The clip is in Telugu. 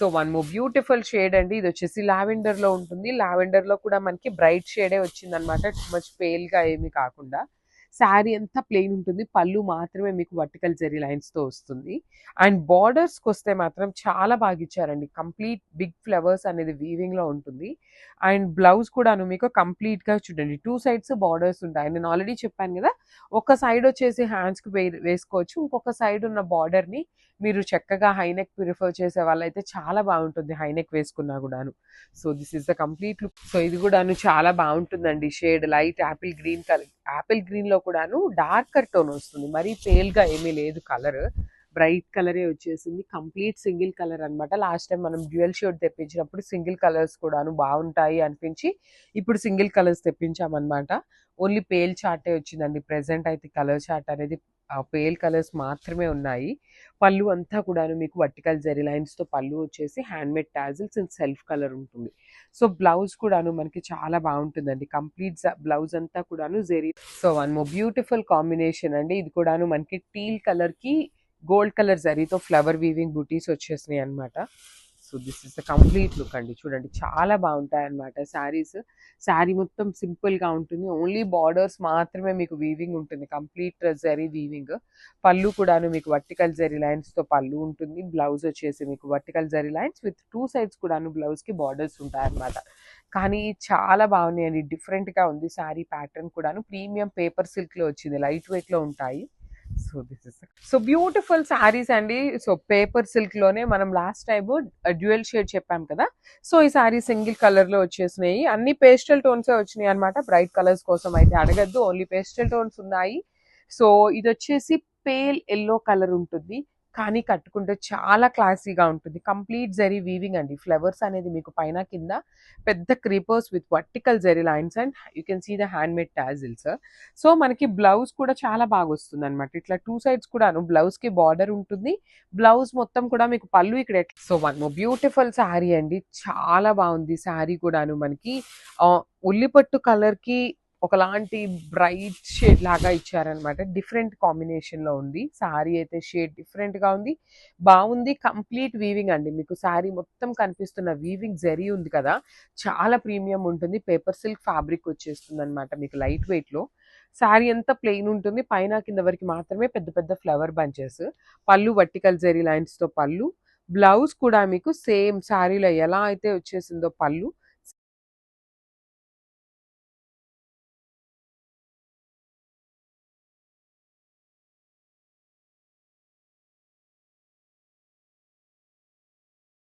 So one more beautiful shade అండి. ఇది వచ్చేసి లావెండర్ లో ఉంటుంది. లావెండర్ లో కూడా మనకి బ్రైట్ షేడే వచ్చింది అనమాట, టూ మచ్ పేల్ గా ఏమీ కాకుండా. శారీ అంతా ప్లెయిన్ ఉంటుంది, పళ్ళు మాత్రమే మీకు వర్టికల్ జెరీ లైన్స్ తో వస్తుంది. అండ్ బార్డర్స్ కి వస్తే మాత్రం చాలా బాగా ఇచ్చారండి. కంప్లీట్ బిగ్ ఫ్లవర్స్ అనేది వీవింగ్ లో ఉంటుంది. అండ్ బ్లౌజ్ కూడాను మీకు కంప్లీట్ గా చూడండి, టూ సైడ్స్ బార్డర్స్ ఉంటాయి. నేను ఆల్రెడీ చెప్పాను కదా, ఒక సైడ్ వచ్చేసి హ్యాండ్స్ కి వేసుకోవచ్చు, ఇంకొక సైడ్ ఉన్న బార్డర్ ని మీరు చక్కగా హైనెక్ ప్రిఫర్ చేసే వాళ్ళైతే చాలా బాగుంటుంది హైనెక్ వేసుకున్నా కూడాను. So this is the complete look. So ఇది కూడాను చాలా బాగుంటుందండి. Shade light Apple green colour, Apple green లో కూడాను డార్కర్ టోన్ వస్తుంది, మరీ పేల్ గా ఏమీ లేదు కలర్, బ్రైట్ కలరే వచ్చేసింది. కంప్లీట్ సింగిల్ కలర్ అనమాట. లాస్ట్ టైం మనం డ్యూయల్ షేడ్ తెప్పించినప్పుడు సింగిల్ కలర్స్ కూడాను బాగుంటాయి అనిపించి ఇప్పుడు సింగిల్ కలర్స్ తెప్పించామన్నమాట. ఓన్లీ పేల్ చార్టే వచ్చిందండి. ప్రెసెంట్ అయితే కలర్ చార్ట్ అనేది పేల్ కలర్స్ మాత్రమే ఉన్నాయి. పళ్ళు అంతా కూడాను మీకు వర్టికల్ జెరీ లైన్స్ తో పళ్ళు వచ్చేసి handmade tassels and self colour ఉంటుంది. సో బ్లౌజ్ కూడాను మనకి చాలా బాగుంటుందండి. కంప్లీట్ బ్లౌజ్ అంతా కూడాను zari. So one more beautiful combination అండి. ఇది కూడాను మనకి టీల్ కలర్ కి గోల్డ్ కలర్ జరీతో ఫ్లవర్ వీవింగ్ బూటీస్ వచ్చేసినాయి అనమాట. So this is the complete look అండి. చూడండి చాలా బాగుంటాయి అనమాట శారీస్. శారీ మొత్తం సింపుల్ గా ఉంటుంది, ఓన్లీ బార్డర్స్ మాత్రమే మీకు వీవింగ్ ఉంటుంది, కంప్లీట్ జరీ వీవింగ్. పళ్ళు కూడాను మీకు వర్టికల్ జరీ లైన్స్ తో పళ్ళు ఉంటుంది. బ్లౌజ్ వచ్చేసి మీకు vertical zari lines with two sides కూడాను బ్లౌజ్ కి బార్డర్స్ ఉంటాయి అనమాట. కానీ చాలా బాగున్నాయండి, డిఫరెంట్ గా ఉంది. శారీ ప్యాటర్న్ కూడాను ప్రీమియం పేపర్ సిల్క్ లో వచ్చింది, లైట్ వెయిట్ లో ఉంటాయి. So this is so beautiful saris అండి. సో పేపర్ సిల్క్ లోనే మనం లాస్ట్ టైం డ్యూయల్ షేడ్ చెప్పాం కదా, సో ఈ శారీ సింగిల్ కలర్ లో వచ్చేసినాయి. అన్ని పేస్టల్ టోన్స్ వచ్చినాయి అనమాట. బ్రైట్ కలర్స్ కోసం అయితే అడగద్దు, ఓన్లీ పేస్టల్ టోన్స్ ఉన్నాయి. సో ఇది వచ్చేసి పేల్ ఎల్లో కలర్ ఉంటుంది, కానీ కట్టుకుంటే చాలా క్లాసీగా ఉంటుంది. కంప్లీట్ జరీ వీవింగ్ అండి. ఫ్లవర్స్ అనేది మీకు పైన కింద పెద్ద creepers with vertical zari lines and you can see the handmade tassels. So మనకి బ్లౌజ్ కూడా చాలా బాగా వస్తుంది అనమాట. ఇట్లా టూ సైడ్స్ కూడాను బ్లౌజ్ కి బార్డర్ ఉంటుంది. బ్లౌజ్ మొత్తం కూడా మీకు పళ్ళు ఇక్కడ. So one more beautiful sari అండి. చాలా బాగుంది శారీ కూడాను. మనకి ఉల్లిపట్టు కలర్ కి ఒకలాంటి బ్రైట్ షేడ్ లాగా ఇచ్చారనమాట. డిఫరెంట్ కాంబినేషన్ లో ఉంది శారీ అయితే. షేడ్ డిఫరెంట్ గా ఉంది, బాగుంది. కంప్లీట్ వీవింగ్ అండి. మీకు శారీ మొత్తం కనిపిస్తున్న వీవింగ్ జరీ ఉంది కదా, చాలా ప్రీమియం ఉంటుంది. పేపర్ సిల్క్ ఫ్యాబ్రిక్ వచ్చేస్తుంది అనమాట మీకు లైట్ వెయిట్ లో. శారీ అంతా ప్లెయిన్ ఉంటుంది, పైన కింద వరకు మాత్రమే పెద్ద పెద్ద ఫ్లవర్ బంచెస్. పళ్ళు వర్టికల్ జరీ లైన్స్ తో పళ్ళు. బ్లౌజ్ కూడా మీకు సేమ్ శారీలో ఎలా అయితే వచ్చేసిందో పళ్ళు